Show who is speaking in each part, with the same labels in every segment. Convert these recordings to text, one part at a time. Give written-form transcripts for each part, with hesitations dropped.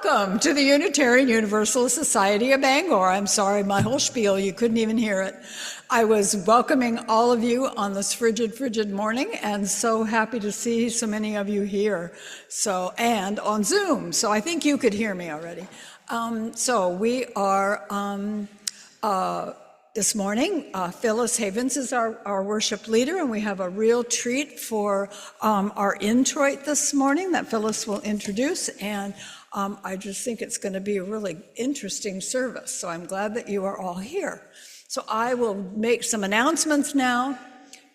Speaker 1: Welcome to the Unitarian Universalist Society of Bangor. I'm sorry, my whole spiel, you couldn't even hear it. I was welcoming all of you on this frigid morning, and so happy to see so many of you here. And on Zoom, so I think you could hear me already. So we are this morning, Phyllis Havens is our worship leader, and we have a real treat for our introit this morning that Phyllis will introduce. And I just think it's going to be a really interesting service. So I'm glad that you are all here. So I will make some announcements now.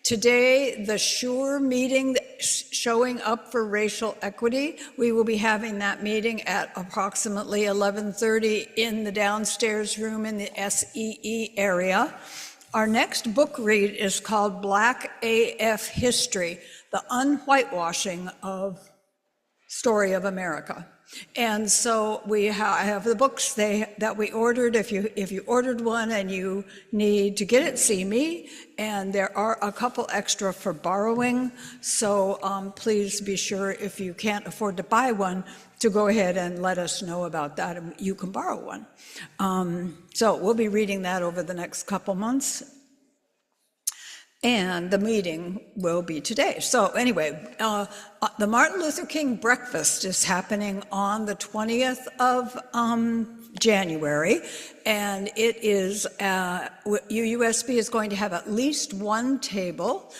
Speaker 1: Today, the SURE meeting, Showing Up for Racial Equity, we will be having that meeting at approximately 11:30 in the downstairs room in the SEE area. Our next book read is called Black AF History, the Unwhitewashing of Story of America. And so we have the books that we ordered. If you ordered one and you need to get it, see me. And there are a couple extra for borrowing. So please be sure, if you can't afford to buy one, to go ahead and let us know about that, and you can borrow one. So we'll be reading that over the next couple months. And the meeting will be today. So anyway, the Martin Luther King breakfast is happening on the 20th of January, and it is, UUSB is going to have at least one table.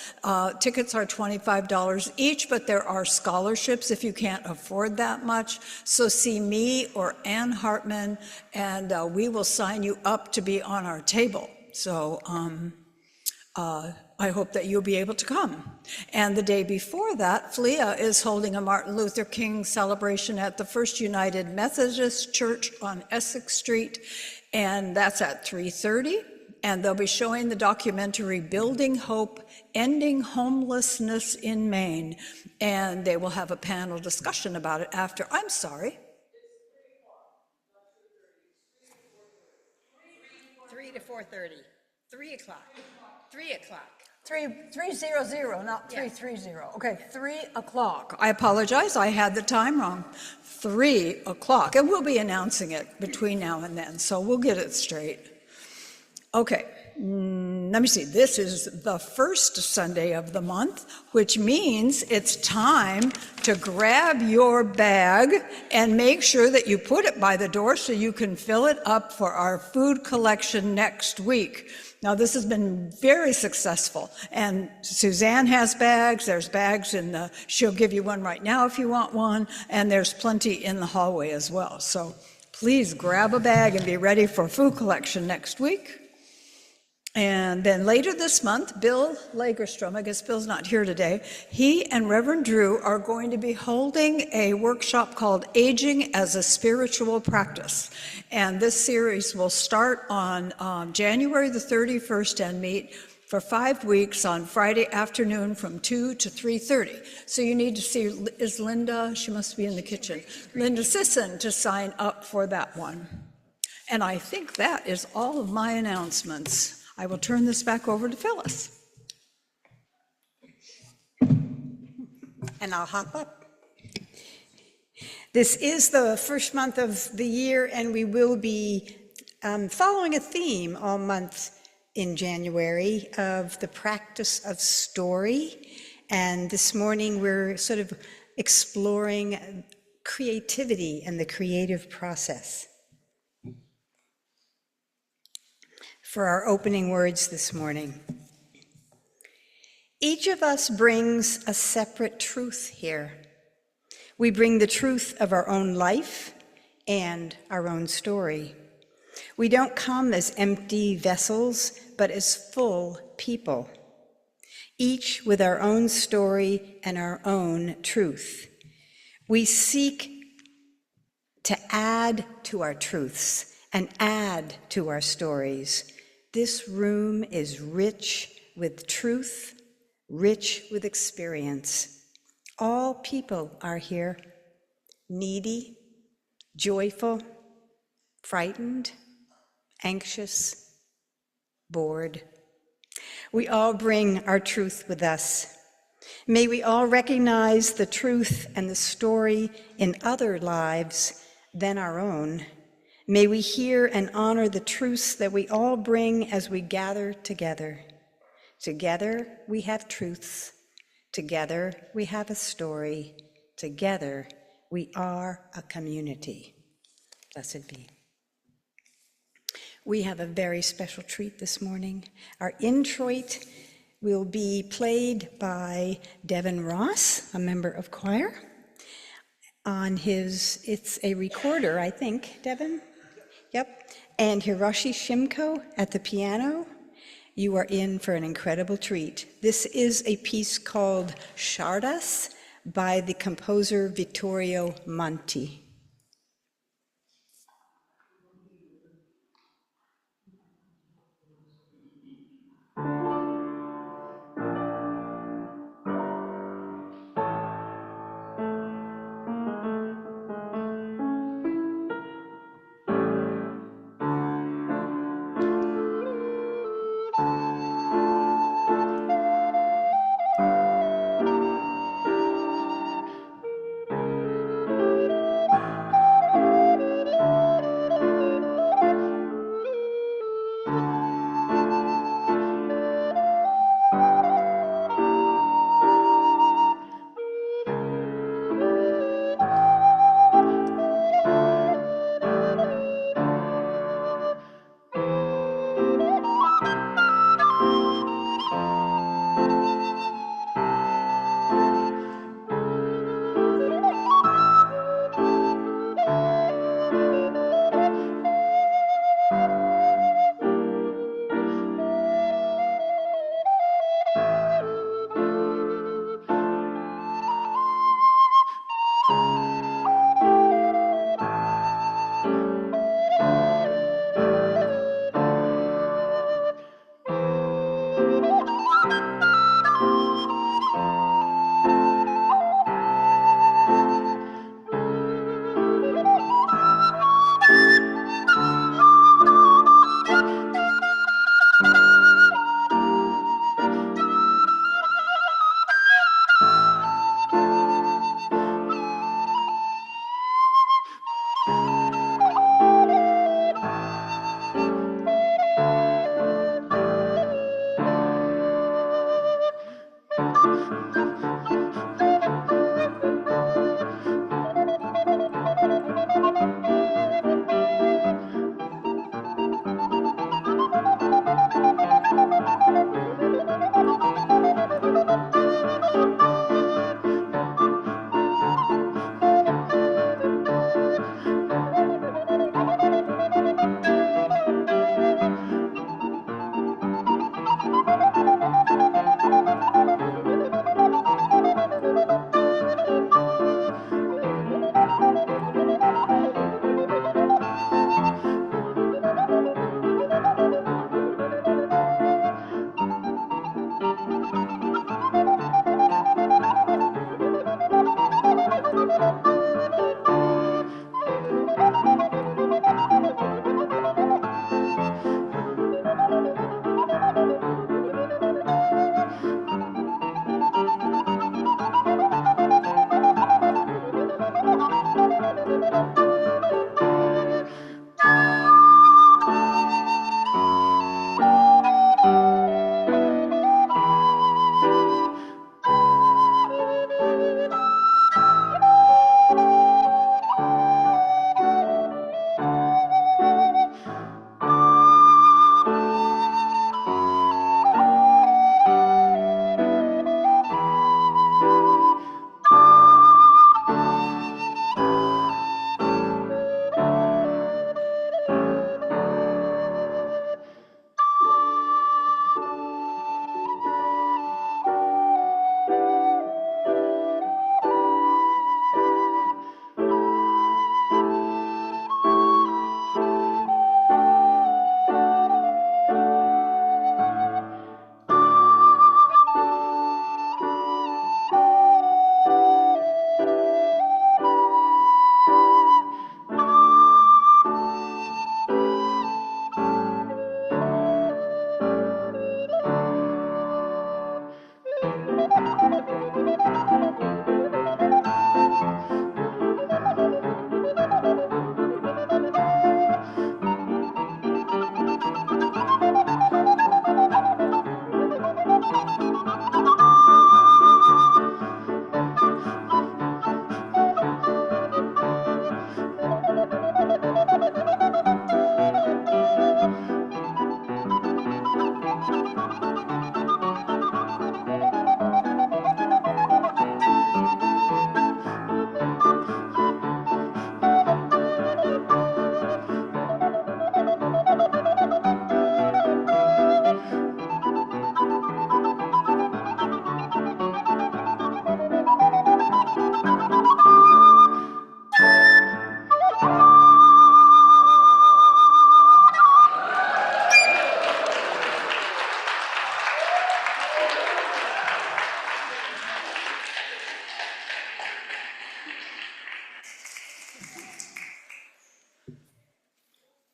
Speaker 1: Tickets are $25 each, but there are scholarships if you can't afford that much. So see me or Ann Hartman, and we will sign you up to be on our table. So I hope that you'll be able to come. And the day before that, FLIA is holding a Martin Luther King celebration at the First United Methodist Church on Essex Street, and that's at 3:30. And they'll be showing the documentary Building Hope, Ending Homelessness in Maine. And they will have a panel discussion about it after. I'm sorry.
Speaker 2: 3 to 4:30. 3 o'clock. 3 o'clock.
Speaker 1: 3:00, not 3:30. Okay, 3 o'clock. I apologize, I had the time wrong. 3 o'clock, and we'll be announcing it between now and then, so we'll get it straight. Okay, let me see. This is the first Sunday of the month, which means it's time to grab your bag and make sure that you put it by the door so you can fill it up for our food collection next week. Now, this has been very successful, and Suzanne has bags. There's bags she'll give you one right now if you want one, and there's plenty in the hallway as well. So please grab a bag and be ready for food collection next week. And then later this month, Bill Lagerstrom, I guess Bill's not here today, he and Reverend Drew are going to be holding a workshop called Aging as a Spiritual Practice. And this series will start on January the 31st and meet for 5 weeks on Friday afternoon from 2 to 3:30. So you need to see, is Linda, she must be in the kitchen, Linda Sisson to sign up for that one. And I think that is all of my announcements. I will turn this back over to Phyllis.
Speaker 2: And I'll hop up. This is the first month of the year, and we will be following a theme all month in January of the practice of story. And this morning we're sort of exploring creativity and the creative process. For our opening words this morning. Each of us brings a separate truth here. We bring the truth of our own life and our own story. We don't come as empty vessels, but as full people, each with our own story and our own truth. We seek to add to our truths and add to our stories. This room is rich with truth, rich with experience. All people are here, needy, joyful, frightened, anxious, bored. We all bring our truth with us. May we all recognize the truth and the story in other lives than our own, may we hear and honor the truths that we all bring as we gather together. Together we have truths. Together we have a story. Together we are a community. Blessed be. We have a very special treat this morning. Our introit will be played by Devin Ross, a member of choir, on it's a recorder, I think, Devin? Yep. And Hiroshi Shimko at the piano. You are in for an incredible treat. This is a piece called Shardas by the composer Vittorio Monti.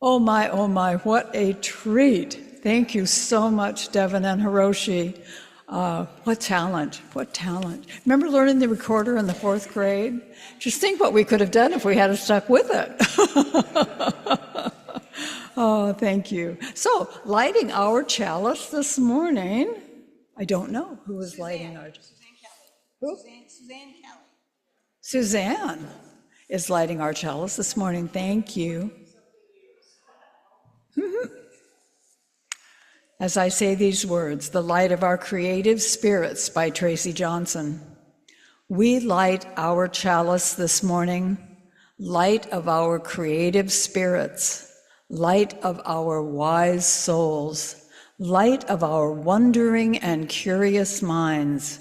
Speaker 1: oh my, what a treat. Thank you so much, Devin and Hiroshi. What talent, what talent. Remember learning the recorder in the 4th grade? Just think what we could have done if we had stuck with it. Oh, thank you. So, lighting our chalice this morning, I don't know who is lighting our chalice. Who?
Speaker 2: Suzanne Kelly.
Speaker 1: Suzanne is lighting our chalice this morning. Thank you. As I say these words, The Light of Our Creative Spirits by Tracy Johnson. We light our chalice this morning, light of our creative spirits, light of our wise souls, light of our wondering and curious minds,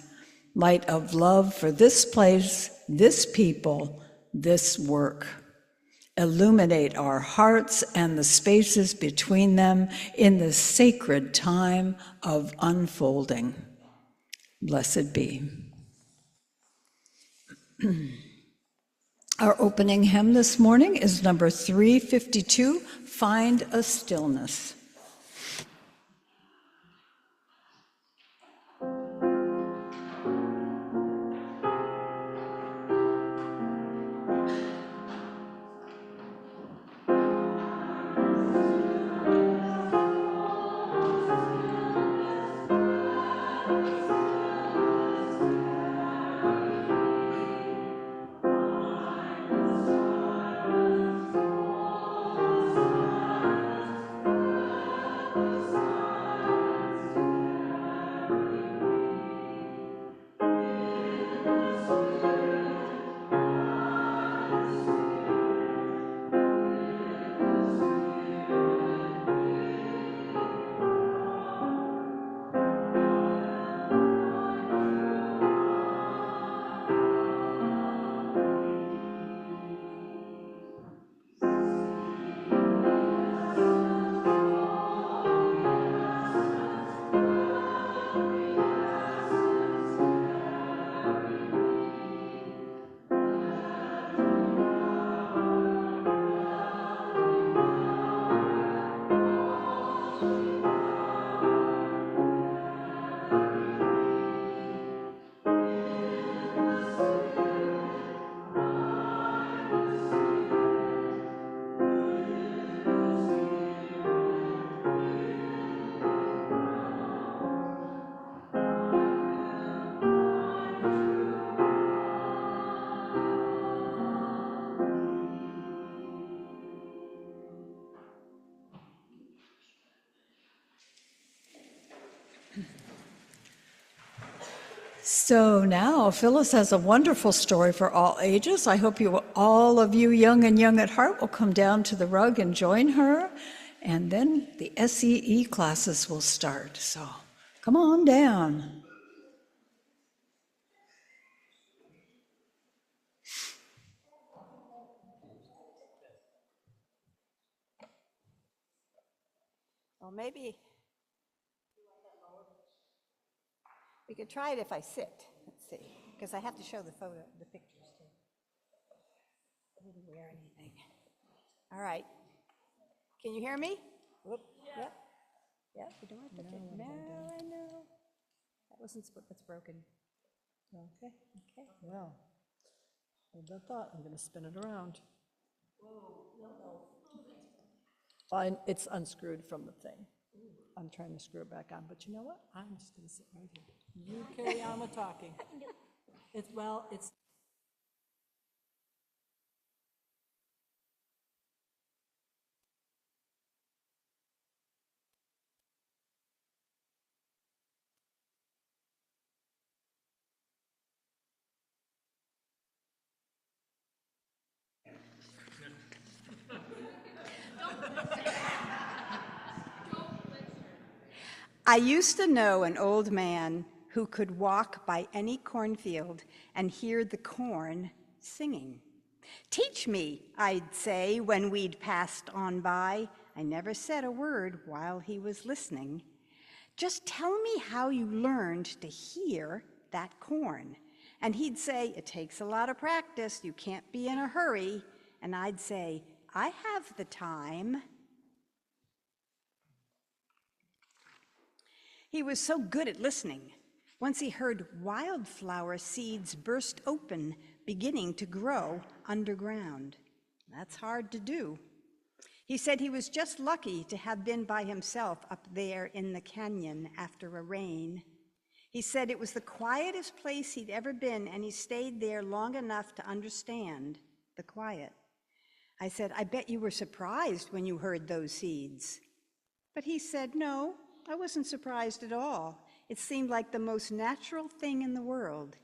Speaker 1: light of love for this place, this people, this work. Illuminate our hearts and the spaces between them in the sacred time of unfolding. Blessed be. Our opening hymn this morning is number 352, Find a Stillness. So now Phyllis has a wonderful story for all ages. I hope all of you young and young at heart will come down to the rug and join her. And then the SEE classes will start. So come on down.
Speaker 2: Well, maybe we could try it if I sit. Let's see, because I have to show the pictures too. I didn't wear anything. All right. Can you hear me? Whoop. Yep. Yep. You don't want to touch it. No, I know. That wasn't what's broken.
Speaker 3: Okay. Well, hold that thought. I'm going to spin it around. Well, it's unscrewed from the thing. I'm trying to screw it back on, but you know what? I'm just going to sit right here. You carry on with talking. It's
Speaker 2: I used to know an old man who could walk by any cornfield and hear the corn singing. Teach me, I'd say when we'd passed on by. I never said a word while he was listening. Just tell me how you learned to hear that corn. And he'd say, it takes a lot of practice. You can't be in a hurry. And I'd say, I have the time. He was so good at listening. Once he heard wildflower seeds burst open, beginning to grow underground. That's hard to do. He said he was just lucky to have been by himself up there in the canyon after a rain. He said it was the quietest place he'd ever been, and he stayed there long enough to understand the quiet. I said, I bet you were surprised when you heard those seeds. But he said, no, I wasn't surprised at all. It seemed like the most natural thing in the world.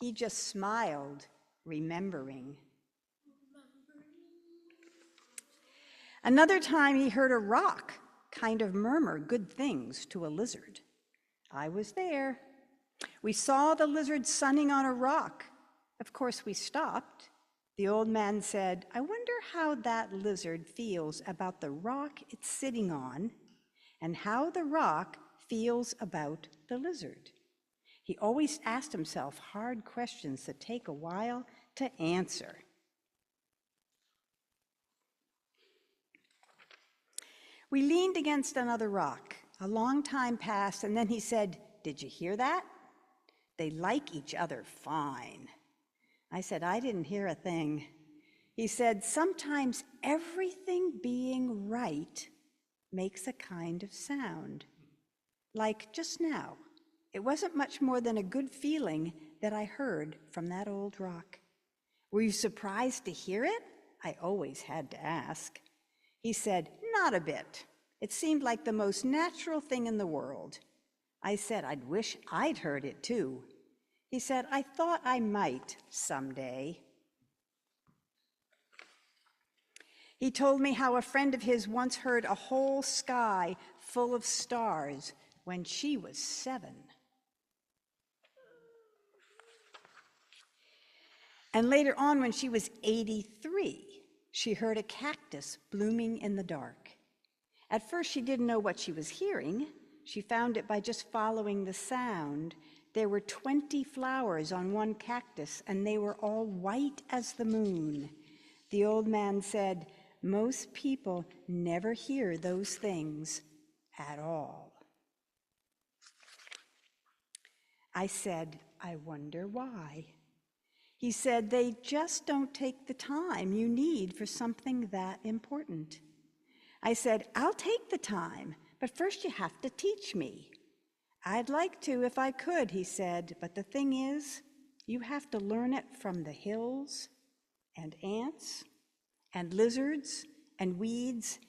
Speaker 2: He just smiled, remembering. Another time he heard a rock kind of murmur good things to a lizard. I was there. We saw the lizard sunning on a rock. Of course, we stopped. The old man said, I wonder how that lizard feels about the rock it's sitting on and how the rock feels about the lizard. He always asked himself hard questions that take a while to answer. We leaned against another rock. A long time passed, and then he said, did you hear that? They like each other fine. I said, I didn't hear a thing. He said, sometimes everything being right makes a kind of sound. Like just now, it wasn't much more than a good feeling that I heard from that old rock. Were you surprised to hear it? I always had to ask. He said, not a bit. It seemed like the most natural thing in the world. I said, I'd wish I'd heard it too. He said, I thought I might someday. He told me how a friend of his once heard a whole sky full of stars when she was 7. And later on, when she was 83, she heard a cactus blooming in the dark. At first, she didn't know what she was hearing. She found it by just following the sound. There were 20 flowers on one cactus, and they were all white as the moon. The old man said, most people never hear those things at all. I said, I wonder why. He said, they just don't take the time you need for something that important. I said, I'll take the time, but first you have to teach me. I'd like to if I could, he said, but the thing is, you have to learn it from the hills and ants and lizards and weeds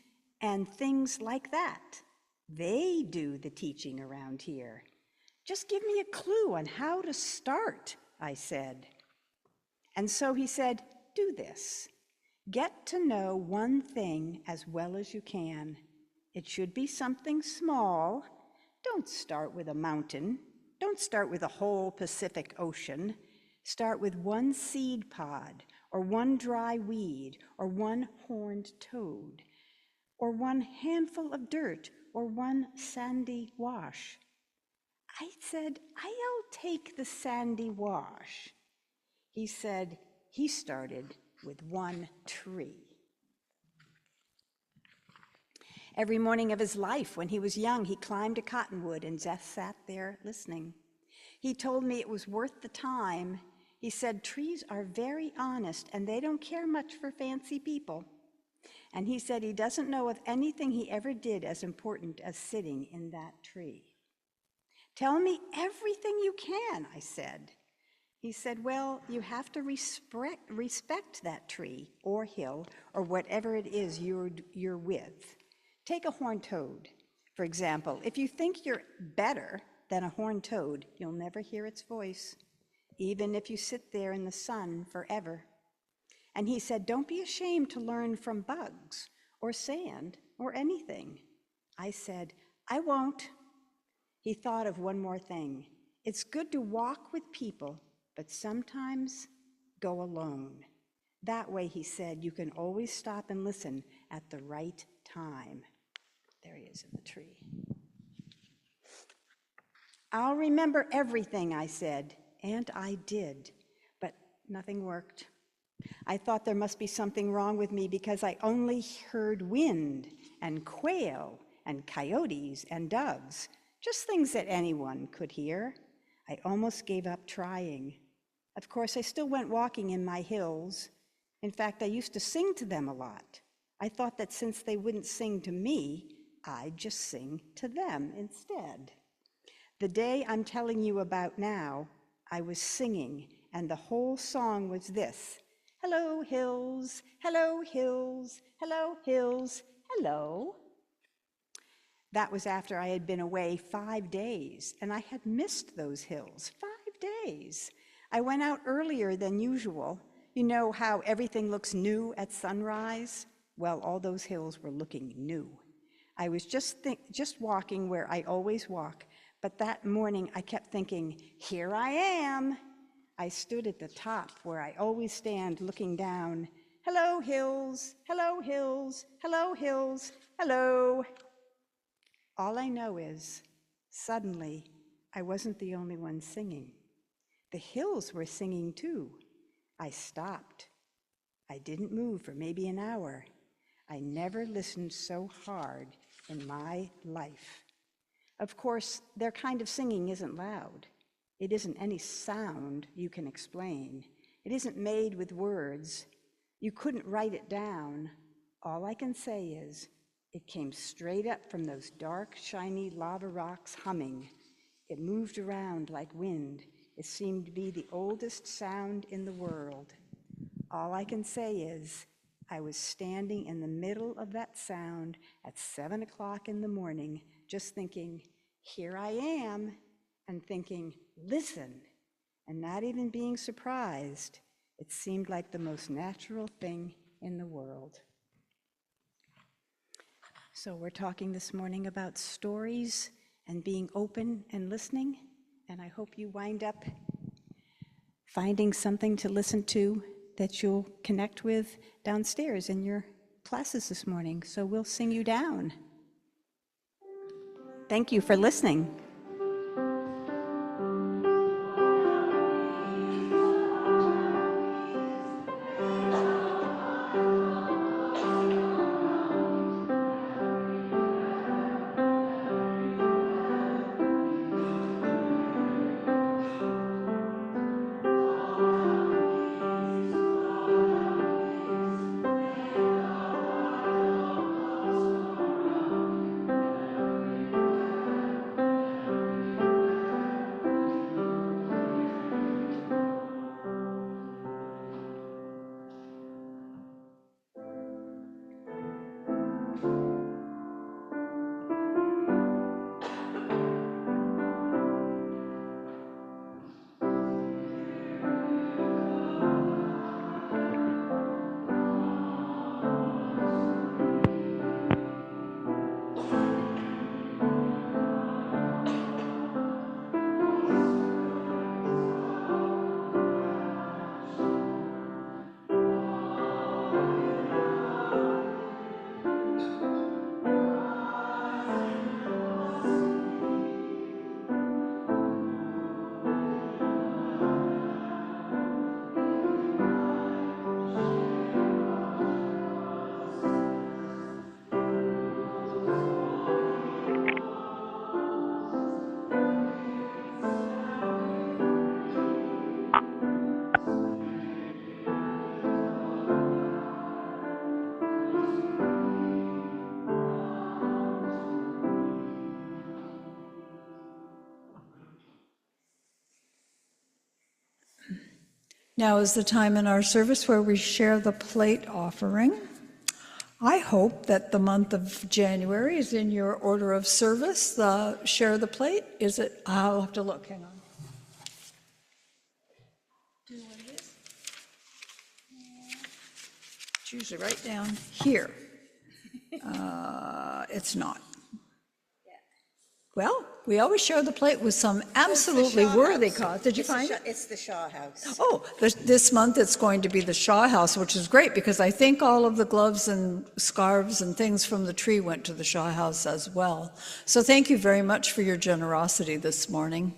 Speaker 2: and things like that. They do the teaching around here. Just give me a clue on how to start, I said. And so he said, do this. Get to know one thing as well as you can. It should be something small. Don't start with a mountain. Don't start with the whole Pacific Ocean. Start with one seed pod, or one dry weed, or one horned toad, or one handful of dirt, or one sandy wash. I said, I'll take the sandy wash. He said he started with one tree. Every morning of his life, when he was young, he climbed a cottonwood and just sat there listening. He told me it was worth the time. He said trees are very honest and they don't care much for fancy people. And he said he doesn't know of anything he ever did as important as sitting in that tree. Tell me everything you can, I said. He said, well, you have to respect that tree or hill or whatever it is you're with. Take a horned toad, for example. If you think you're better than a horned toad, you'll never hear its voice, even if you sit there in the sun forever. And he said, don't be ashamed to learn from bugs or sand or anything. I said, I won't. He thought of one more thing. It's good to walk with people, but sometimes go alone. That way, he said, you can always stop and listen at the right time. There he is in the tree. I'll remember everything, I said, and I did, but nothing worked. I thought there must be something wrong with me because I only heard wind and quail and coyotes and doves, just things that anyone could hear. I almost gave up trying. Of course, I still went walking in my hills. In fact, I used to sing to them a lot. I thought that since they wouldn't sing to me, I'd just sing to them instead. The day I'm telling you about now, I was singing, and the whole song was this: hello, hills, hello, hills, hello, hills, hello. That was after I had been away 5 days, and I had missed those hills. 5 days. I went out earlier than usual. You know how everything looks new at sunrise? Well, all those hills were looking new. I was just walking where I always walk, but that morning I kept thinking, here I am. I stood at the top where I always stand looking down. Hello, hills, hello, hills, hello, hills, hello. All I know is, suddenly, I wasn't the only one singing. The hills were singing too. I stopped. I didn't move for maybe an hour. I never listened so hard in my life. Of course, their kind of singing isn't loud. It isn't any sound you can explain. It isn't made with words. You couldn't write it down. All I can say is, it came straight up from those dark, shiny lava rocks humming. It moved around like wind. It seemed to be the oldest sound in the world. All I can say is, I was standing in the middle of that sound at 7 o'clock in the morning, just thinking, here I am, and thinking, listen, and not even being surprised. It seemed like the most natural thing in the world. So we're talking this morning about stories and being open and listening, and I hope you wind up finding something to listen to that you'll connect with downstairs in your classes this morning. So we'll sing you down. Thank you for listening.
Speaker 1: Now is the time in our service where we share the plate offering. I hope that the month of January is in your order of service. The share the plate, is it? I'll have to look, hang on. Do you know what it is? It's usually right down here. It's not. Well, we always share the plate with some absolutely worthy cause. Did you find it?
Speaker 2: It's the Shaw House.
Speaker 1: Oh, this month it's going to be the Shaw House, which is great because I think all of the gloves and scarves and things from the tree went to the Shaw House as well. So thank you very much for your generosity this morning.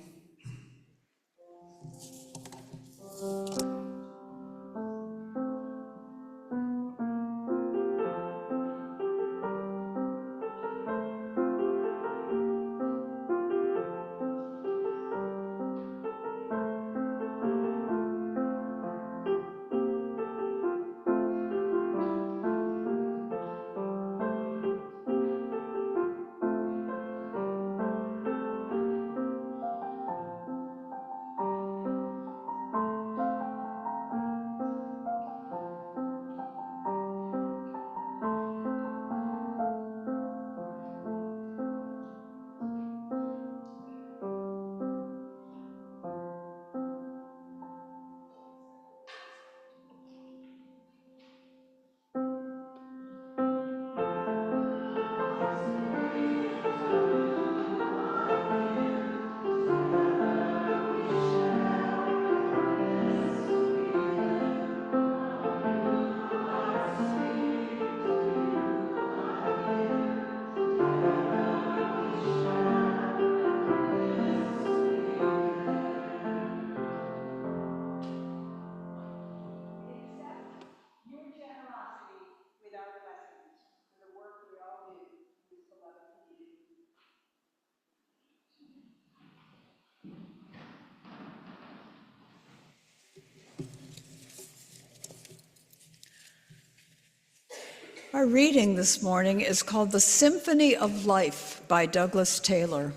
Speaker 1: Our reading this morning is called The Symphony of Life by Douglas Taylor.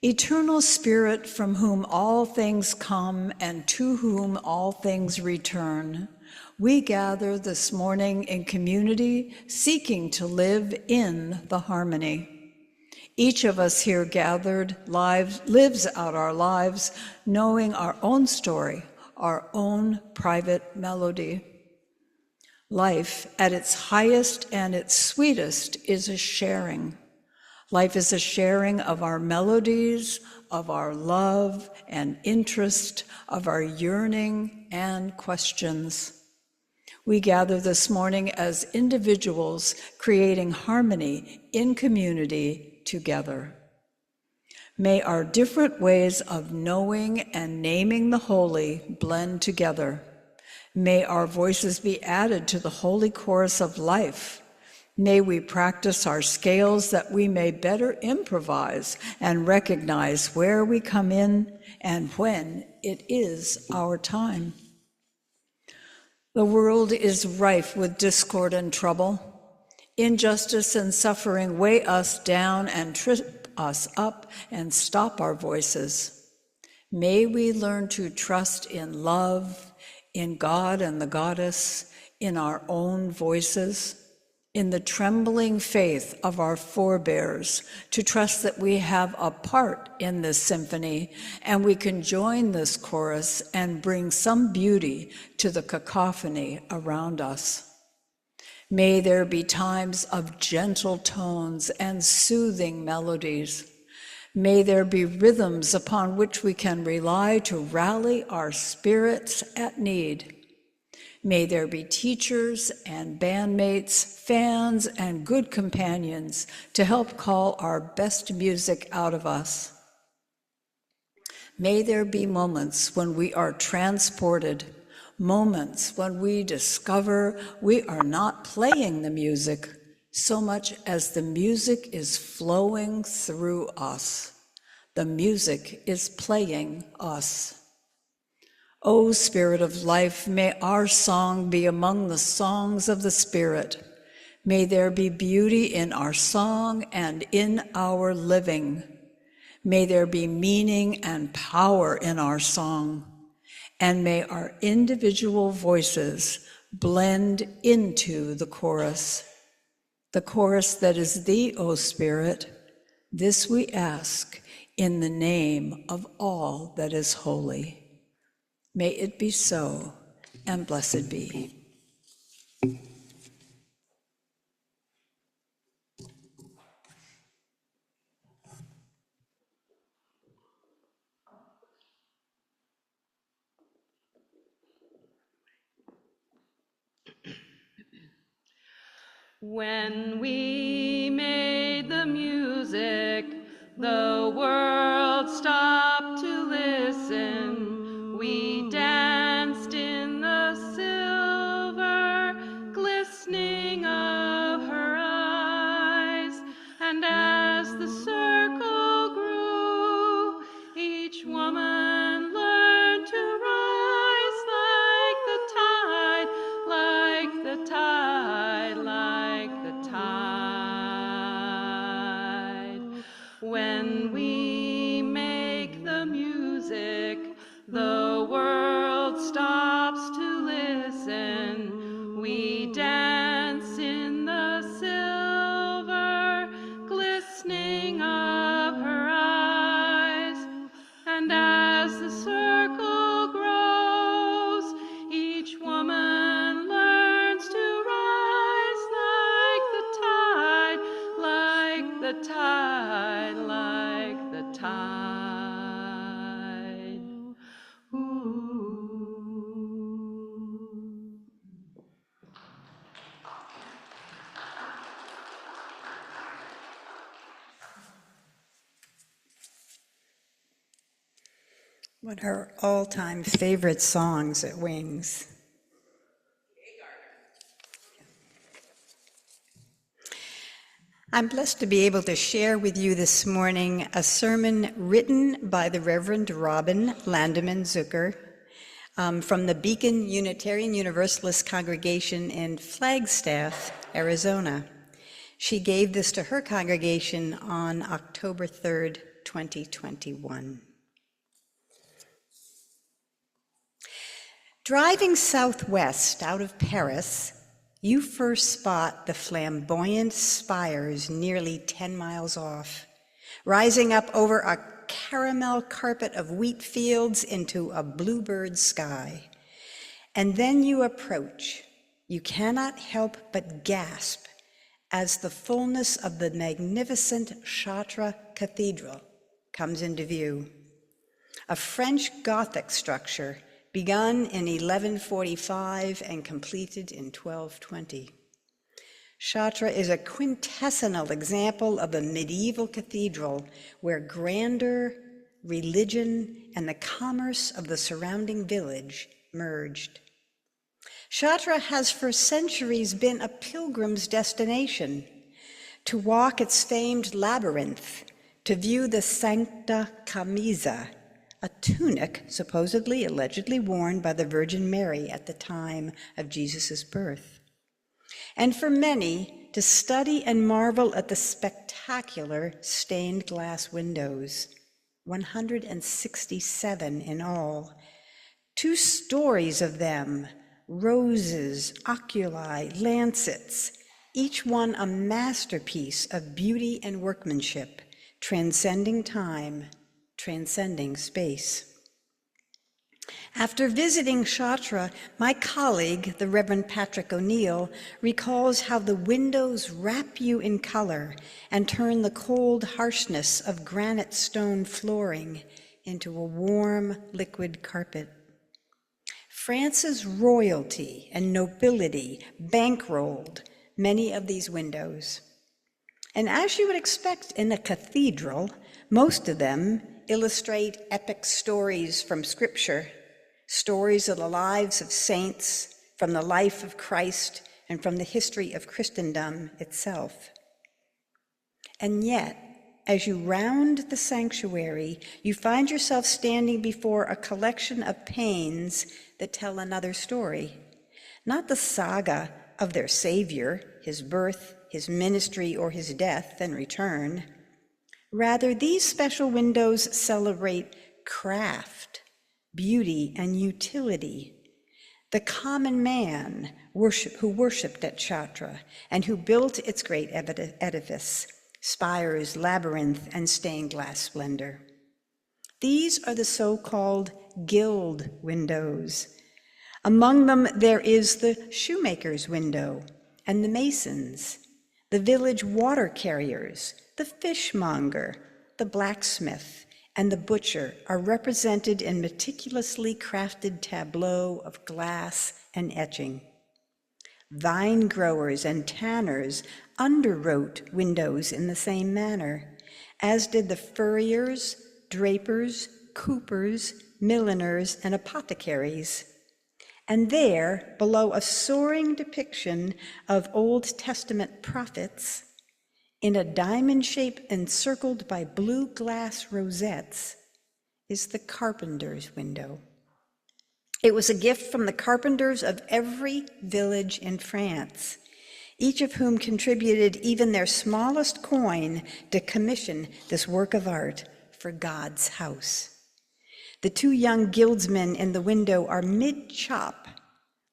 Speaker 1: Eternal Spirit, from whom all things come and to whom all things return, we gather this morning in community, seeking to live in the harmony. Each of us here gathered lives out our lives, knowing our own story, our own private melody. Life, at its highest and its sweetest, is a sharing. Life is a sharing of our melodies, of our love and interest, of our yearning and questions. We gather this morning as individuals creating harmony in community together. May our different ways of knowing and naming the holy blend together. May our voices be added to the holy chorus of life. May we practice our scales that we may better improvise and recognize where we come in and when it is our time. The world is rife with discord and trouble. Injustice and suffering weigh us down and trip us up and stop our voices. May we learn to trust in love, in God and the Goddess, in our own voices, in the trembling faith of our forebears, to trust that we have a part in this symphony and we can join this chorus and bring some beauty to the cacophony around us. May there be times of gentle tones and soothing melodies. May there be rhythms upon which we can rely to rally our spirits at need. May there be teachers and bandmates, fans and good companions to help call our best music out of us. May there be moments when we are transported, moments when we discover we are not playing the music so much as the music is flowing through us. The music is playing us. O Spirit of life, may our song be among the songs of the Spirit. May there be beauty in our song and in our living. May there be meaning and power in our song. And may our individual voices blend into the chorus that is thee, O Spirit. This we ask in the name of all that is holy. May it be so, and blessed be.
Speaker 4: When we made the music, the world stopped to listen. We danced in the silver glistening of her eyes, and as the circle grew, each woman learned to rise like the tide, like the tide, like the tide. When we make the music, the world stops to listen. We dance in the silver glistening of her eyes, and as the circle grows, each woman learns to rise like the tide, like the tide, like the tide. Ooh.
Speaker 2: One of our all-time favorite songs at Wings. I'm blessed to be able to share with you this morning a sermon written by the Reverend Robin Landeman Zucker. from the Beacon Unitarian Universalist Congregation in Flagstaff, Arizona. She gave this to her congregation on October 3rd, 2021. Driving southwest out of Paris, you first spot the flamboyant spires nearly 10 miles off, rising up over a caramel carpet of wheat fields into a bluebird sky. And then you approach. You cannot help but gasp as the fullness of the magnificent Chartres Cathedral comes into view. A French Gothic structure begun in 1145 and completed in 1220. Chartres is a quintessential example of a medieval cathedral where grandeur, religion, and the commerce of the surrounding village merged. Chartres has for centuries been a pilgrim's destination, to walk its famed labyrinth, to view the Sancta Camisa, a tunic supposedly, allegedly worn by the Virgin Mary at the time of Jesus' birth. And for many, to study and marvel at the spectacular stained glass windows, 167 in all, 2 stories of them, roses, oculi, lancets, each one a masterpiece of beauty and workmanship, transcending time, transcending space. After visiting Chartres, my colleague, the Reverend Patrick O'Neill, recalls how the windows wrap you in color and turn the cold harshness of granite stone flooring into a warm, liquid carpet. France's royalty and nobility bankrolled many of these windows. And as you would expect in a cathedral, most of them illustrate epic stories from Scripture, stories of the lives of saints, from the life of Christ, and from the history of Christendom itself. And yet, as you round the sanctuary, you find yourself standing before a collection of panes that tell another story, not the saga of their Savior, his birth, his ministry, or his death and return. Rather, these special windows celebrate craft, beauty, and utility. The common man who worshipped at Chartres and who built its great edifice, spires, labyrinth, and stained glass splendor. These are the so-called guild windows. Among them, there is the shoemaker's window and the mason's, the village water carriers, the fishmonger, the blacksmith, and the butcher are represented in meticulously crafted tableaux of glass and etching. Vine growers and tanners underwrote windows in the same manner, as did the furriers, drapers, coopers, milliners, and apothecaries. And there, below a soaring depiction of Old Testament prophets, in a diamond shape encircled by blue glass rosettes, is the carpenter's window. It was a gift from the carpenters of every village in France, each of whom contributed even their smallest coin to commission this work of art for God's house. The 2 young guildsmen in the window are mid-chop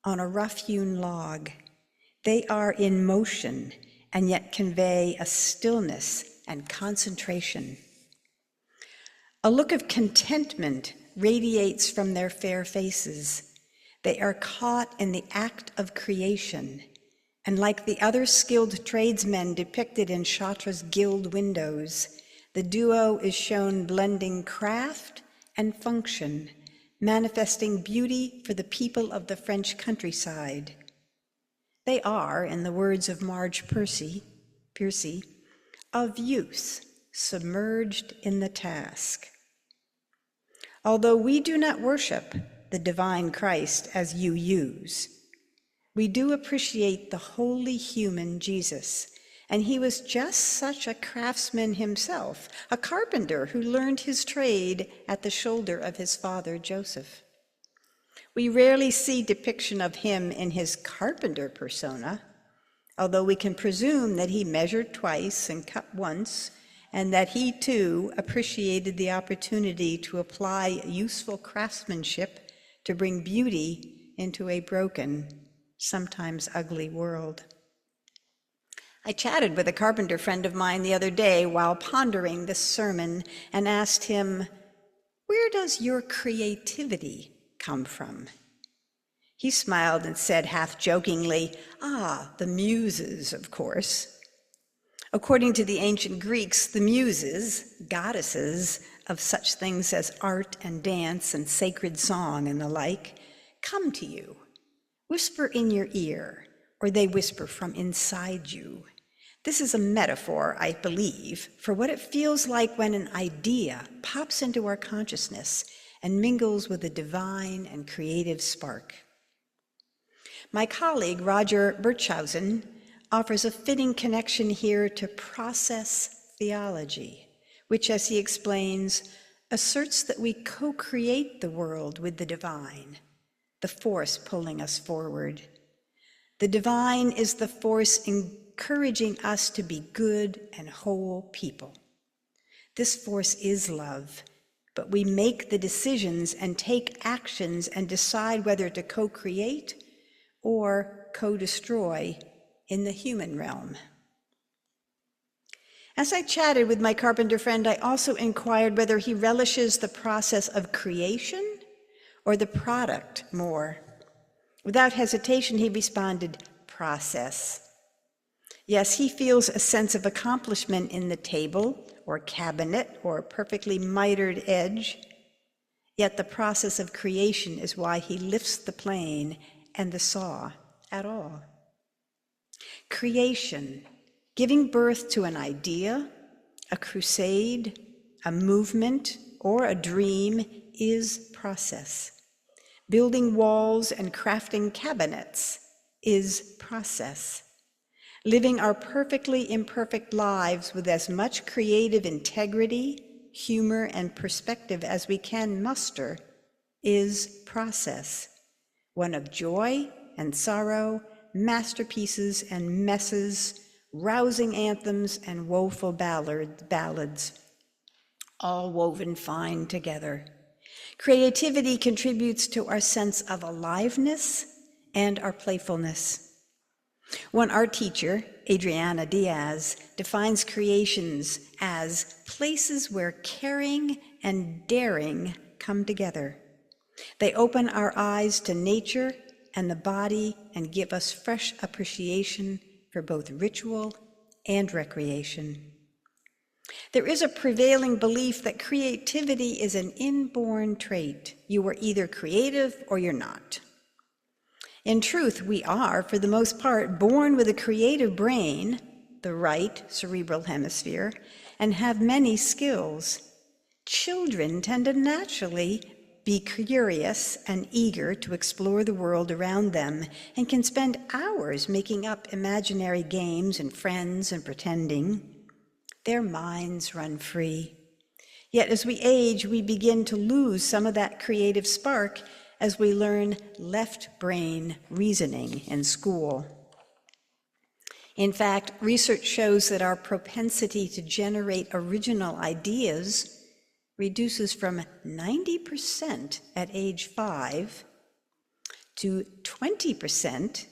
Speaker 2: on a rough-hewn log. They are in motion and yet convey a stillness and concentration. A look of contentment radiates from their fair faces. They are caught in the act of creation, and like the other skilled tradesmen depicted in Chartres' guild windows, the duo is shown blending craft and function, manifesting beauty for the people of the French countryside. They are, in the words of Marge Piercy, of use, submerged in the task. Although we do not worship the divine Christ as you use, we do appreciate the holy human Jesus, and he was just such a craftsman himself, a carpenter who learned his trade at the shoulder of his father Joseph. We rarely see depiction of him in his carpenter persona, although we can presume that he measured twice and cut once, and that he too appreciated the opportunity to apply useful craftsmanship to bring beauty into a broken, sometimes ugly world. I chatted with a carpenter friend of mine the other day while pondering this sermon and asked him, "Where does your creativity come from?" He smiled and said half jokingly, "The muses, of course." According to the ancient Greeks, the muses, goddesses of such things as art and dance and sacred song and the like, come to you, whisper in your ear, or they whisper from inside you. This is a metaphor, I believe, for what it feels like when an idea pops into our consciousness and mingles with a divine and creative spark. My colleague, Roger Birchhausen, offers a fitting connection here to process theology, which, as he explains, asserts that we co-create the world with the divine, the force pulling us forward. The divine is the force encouraging us to be good and whole people. This force is love, but we make the decisions and take actions and decide whether to co-create or co-destroy in the human realm. As I chatted with my carpenter friend, I also inquired whether he relishes the process of creation or the product more. Without hesitation, he responded, "Process." Yes, he feels a sense of accomplishment in the table or cabinet or perfectly mitered edge, yet the process of creation is why he lifts the plane and the saw at all. Creation, giving birth to an idea, a crusade, a movement, or a dream is process. Building walls and crafting cabinets is process. Living our perfectly imperfect lives with as much creative integrity, humor, and perspective as we can muster is process. One of joy and sorrow, masterpieces and messes, rousing anthems and woeful ballads, all woven fine together. Creativity contributes to our sense of aliveness and our playfulness. One art teacher, Adriana Diaz, defines creations as places where caring and daring come together. They open our eyes to nature and the body and give us fresh appreciation for both ritual and recreation. There is a prevailing belief that creativity is an inborn trait. You are either creative or you're not. In truth, we are, for the most part, born with a creative brain, the right cerebral hemisphere, and have many skills. Children tend to naturally be curious and eager to explore the world around them and can spend hours making up imaginary games and friends and pretending. Their minds run free. Yet as we age, we begin to lose some of that creative spark as we learn left brain reasoning in school. In fact, research shows that our propensity to generate original ideas reduces from 90% at age 5 to 20%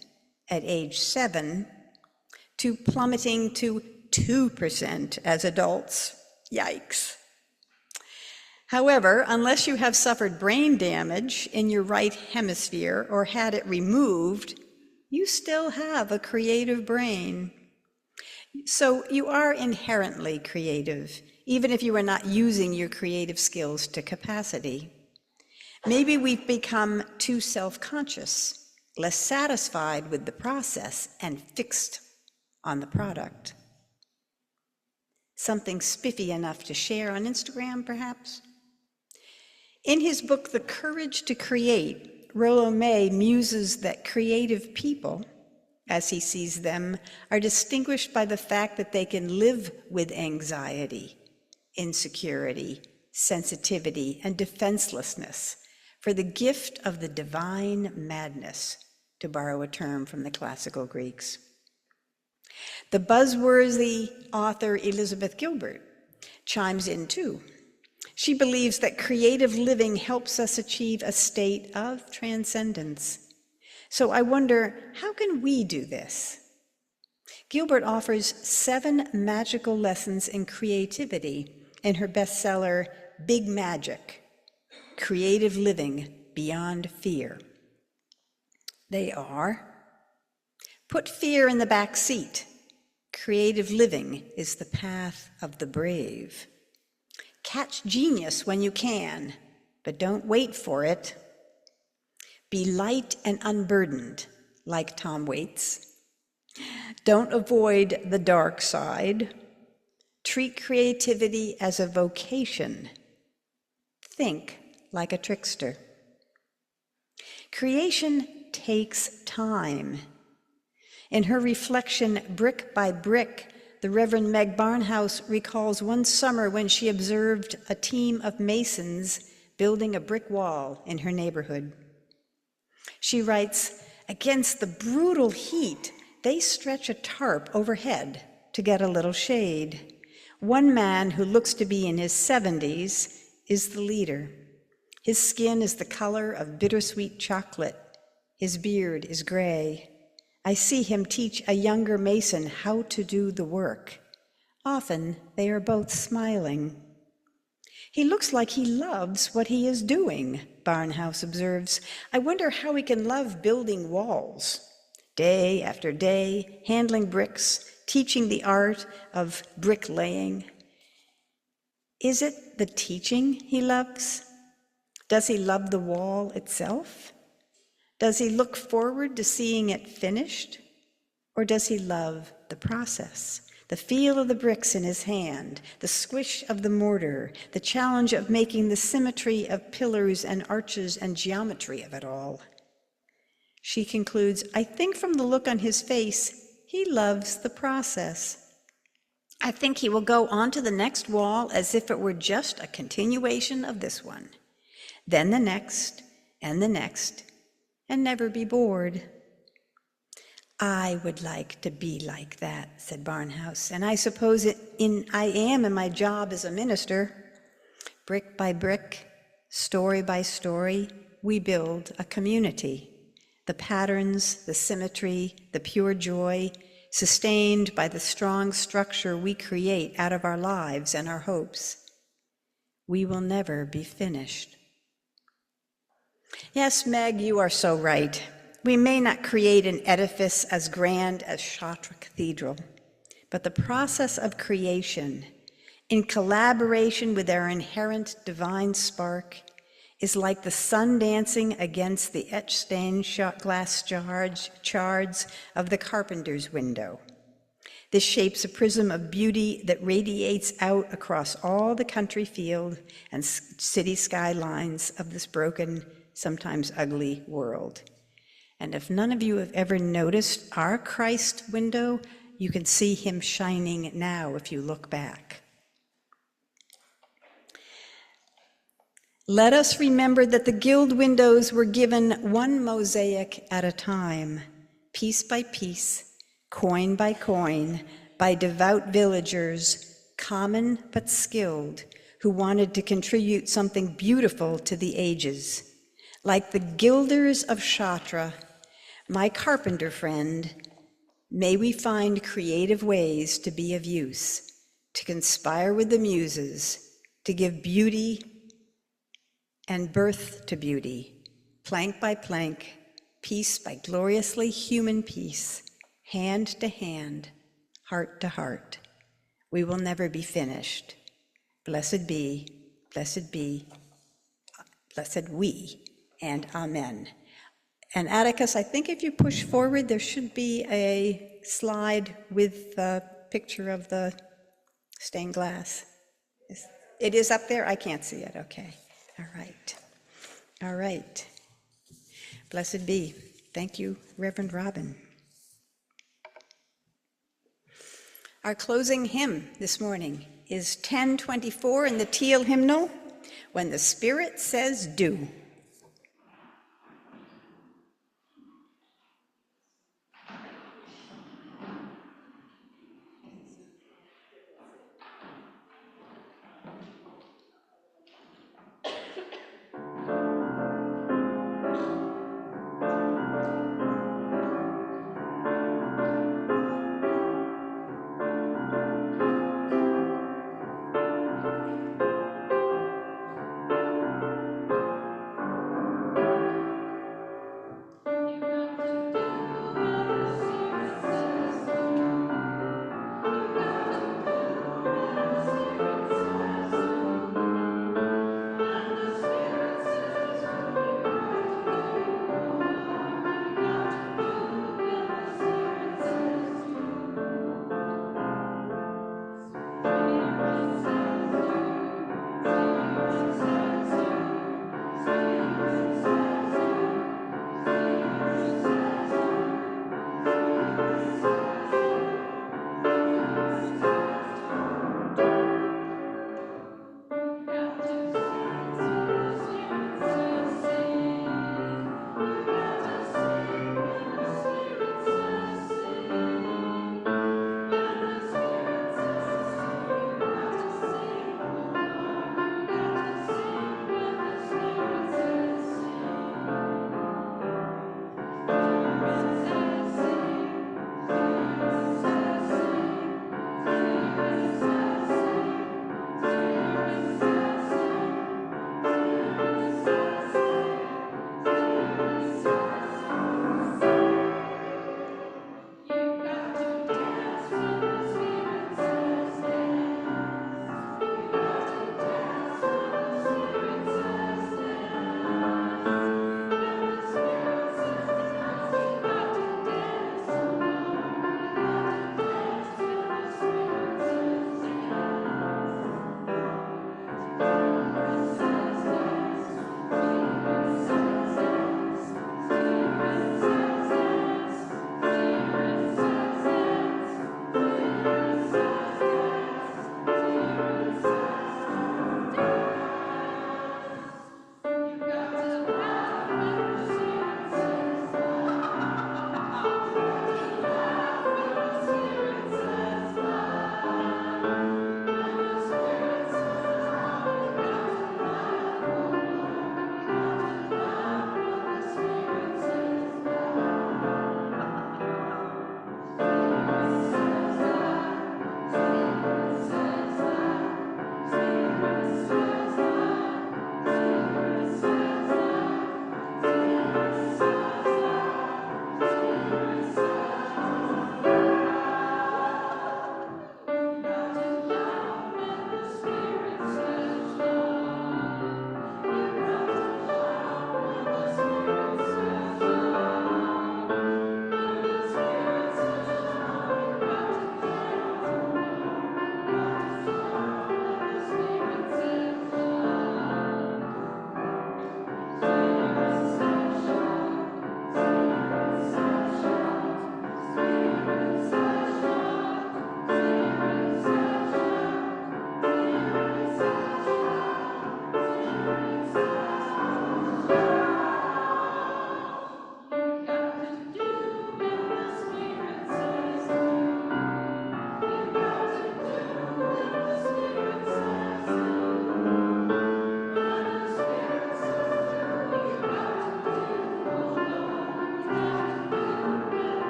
Speaker 2: at age 7 to plummeting to 2% as adults. Yikes. However, unless you have suffered brain damage in your right hemisphere or had it removed, you still have a creative brain. So you are inherently creative, even if you are not using your creative skills to capacity. Maybe we've become too self-conscious, less satisfied with the process, and fixed on the product. Something spiffy enough to share on Instagram, perhaps? In his book, The Courage to Create, Rollo May muses that creative people, as he sees them, are distinguished by the fact that they can live with anxiety, insecurity, sensitivity, and defenselessness for the gift of the divine madness, to borrow a term from the classical Greeks. The buzzworthy author Elizabeth Gilbert chimes in too. She believes that creative living helps us achieve a state of transcendence. So I wonder, how can we do this? Gilbert offers 7 magical lessons in creativity in her bestseller, Big Magic: Creative Living Beyond Fear. They are: put fear in the back seat. Creative living is the path of the brave. Catch genius when you can, but don't wait for it. Be light and unburdened, like Tom Waits. Don't avoid the dark side. Treat creativity as a vocation. Think like a trickster. Creation takes time. In her reflection, Brick by Brick, the Reverend Meg Barnhouse recalls one summer when she observed a team of masons building a brick wall in her neighborhood. She writes, against the brutal heat, they stretch a tarp overhead to get a little shade. One man, who looks to be in his 70s, is the leader. His skin is the color of bittersweet chocolate. His beard is gray. I see him teach a younger mason how to do the work. Often they are both smiling. He looks like he loves what he is doing, Barnhouse observes. I wonder how he can love building walls. Day after day, handling bricks, teaching the art of bricklaying. Is it the teaching he loves? Does he love the wall itself? Does he look forward to seeing it finished? Or does he love the process? The feel of the bricks in his hand, the squish of the mortar, the challenge of making the symmetry of pillars and arches and geometry of it all. She concludes, I think from the look on his face, he loves the process. I think he will go on to the next wall as if it were just a continuation of this one. Then the next, and never be bored. I would like to be like that, said Barnhouse, and I suppose I am in my job as a minister. Brick by brick, story by story, we build a community. The patterns, the symmetry, the pure joy, sustained by the strong structure we create out of our lives and our hopes. We will never be finished. Yes, Meg, you are so right. We may not create an edifice as grand as Chartres Cathedral, but the process of creation, in collaboration with our inherent divine spark, is like the sun dancing against the etch-stained glass shards of the carpenter's window. This shapes a prism of beauty that radiates out across all the country field and city skylines of this broken, sometimes ugly world. And if none of you have ever noticed our Christ window, you can see him shining now if you look back. Let us remember that the guild windows were given one mosaic at a time, piece by piece, coin by coin, by devout villagers, common but skilled, who wanted to contribute something beautiful to the ages. Like the gilders of Chartres, my carpenter friend, may we find creative ways to be of use, to conspire with the muses, to give beauty and birth to beauty, plank by plank, piece by gloriously human piece, hand to hand, heart to heart. We will never be finished. Blessed be, blessed we, and amen. And Atticus, I think if you push forward, there should be a slide with the picture of the stained glass. It is up there? I can't see it, okay. All right. Blessed be. Thank you, Reverend Robin. Our closing hymn this morning is 1024 in the Teal hymnal, When the Spirit Says Do.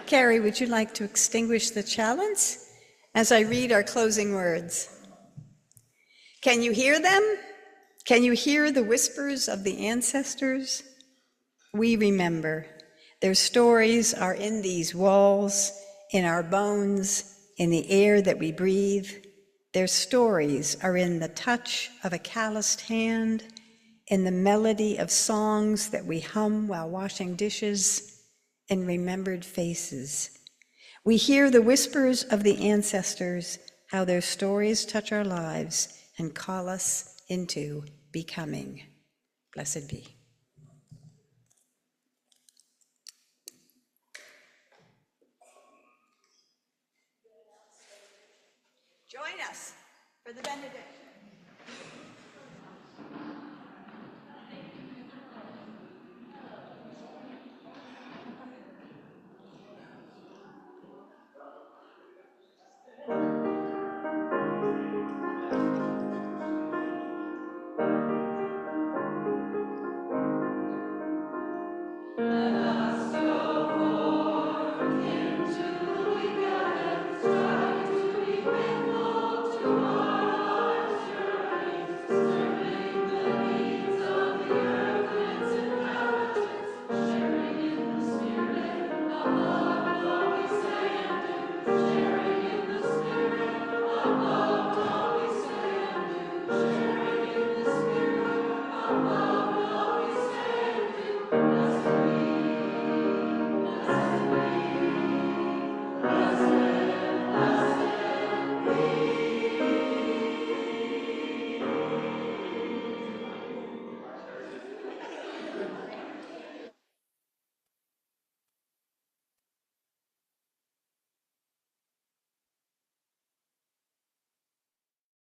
Speaker 2: Carrie, would you like to extinguish the chalice as I read our closing words? Can you hear them? Can you hear the whispers of the ancestors? We remember. Their stories are in these walls, in our bones, in the air that we breathe. Their stories are in the touch of a calloused hand, in the melody of songs that we hum while washing dishes, in remembered faces. We hear the whispers of the ancestors, how their stories touch our lives and call us into becoming. Blessed be. Join us for the benediction.